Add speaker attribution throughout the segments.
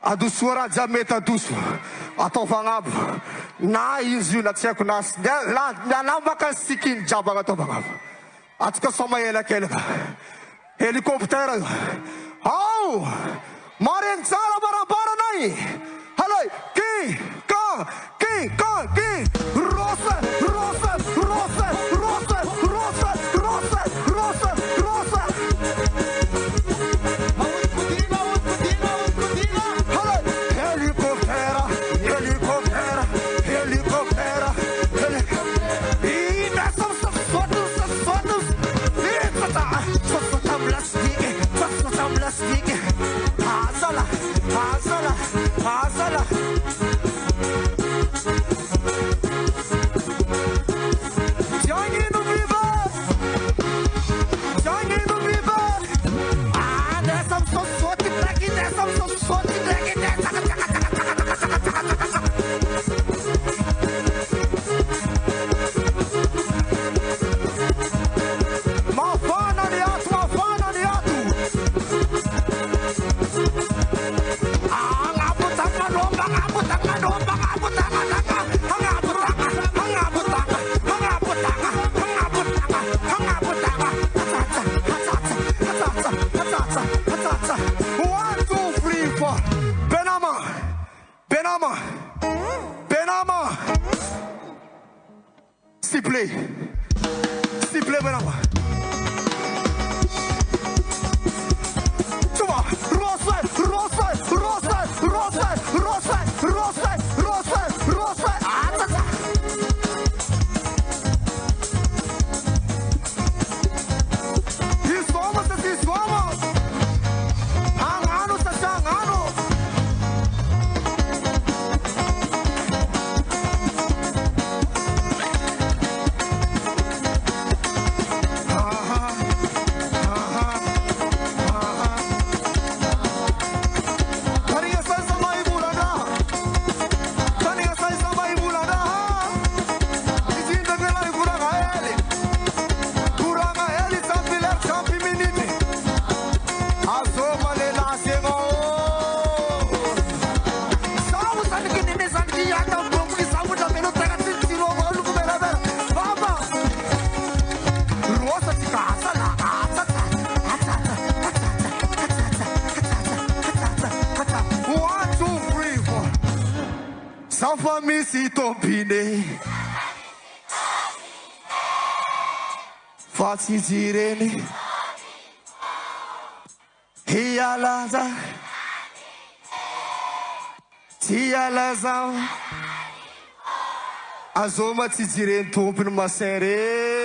Speaker 1: Adoçoara jameta adoço. Ataovagna aby. Na izy io na tsy haiko na nambaka sikin jabagna ataovagna aby. Atsika soma elakelaka. Hélicoptère io. Ao! Maregny tsara barabaranay. Halay! Ki! Rose! Benama. Benama. S'il vous plaît. S'il vous plaît, Benama. Tu vois, Rosette. Sans famille si ton piné Fati zirene Hialaza Tialaza Azoma tizirene tompin masere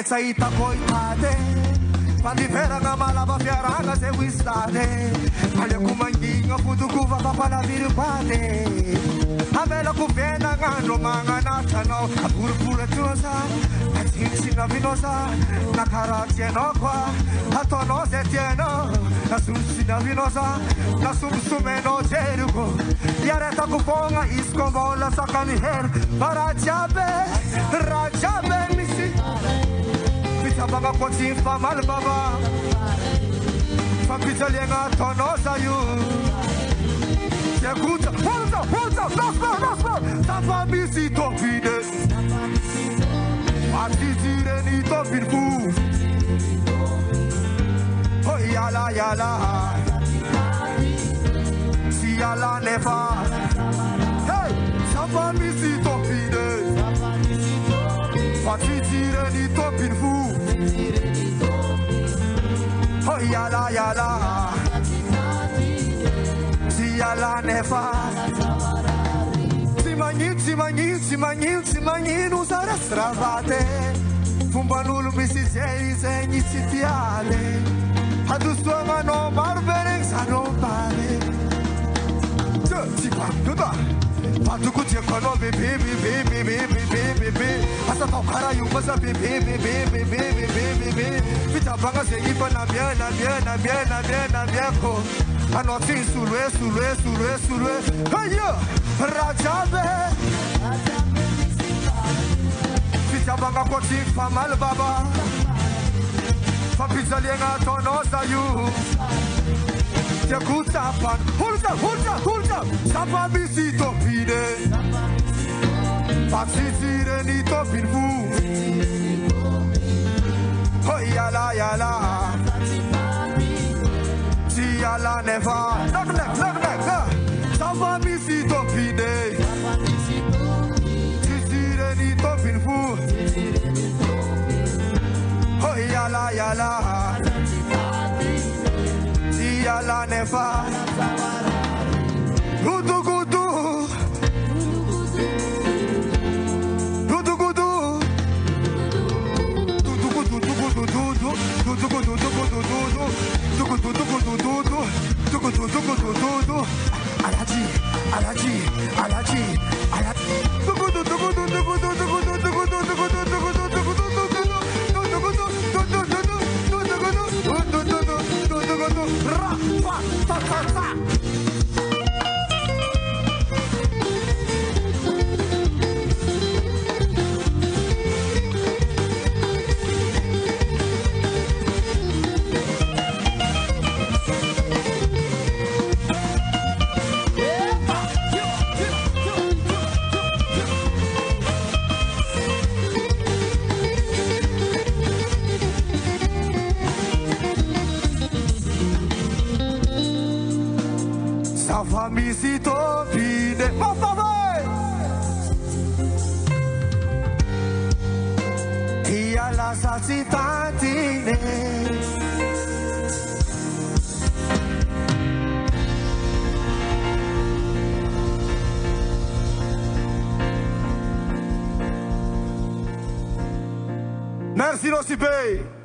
Speaker 1: Sa ita koi tate Pandipera nga malaba fiaranga se wistate Alya kumanginga putu kuva kapala virupate Avela kuvena ngandro manga natano Apurupura tuosa Atinsinga vinosa Nakaratie nokwa Atono se tieno Nasunsina vinosa Nasumsume no jeruko Yareta kuponga iskombola sakaniher Rajabe misi Banga koti famal baba Fapita lenga tono sayu Yekuta Hold up Tapa misi topide Atizire ni topin fu Oh yala Si yala nefa Hey Tapa misi topide Atizire ni topin fu Oh yala Si yala nefa Simanyin usare stravate Fumbanul misizei zengi sitiale Adustuama no marbereng sano pare Tipa, tuta Patuku tiekono bebe Asa tokara yumasa bebe Vita banga se ipa na bien ko Anotin sulwe Hey yo Rajabe Vita banga koti famal baba Fapita lenga tono sayu Yekuta pan Hold up Sapa misi topide Patisire ni topin fu Oh yala Si yala never Look Sapa misi topide Tisire ni topin fu Oh yala Si yala never Gudu Famisi topine, por favor. E a la salsitantine. Merci, Nocipe.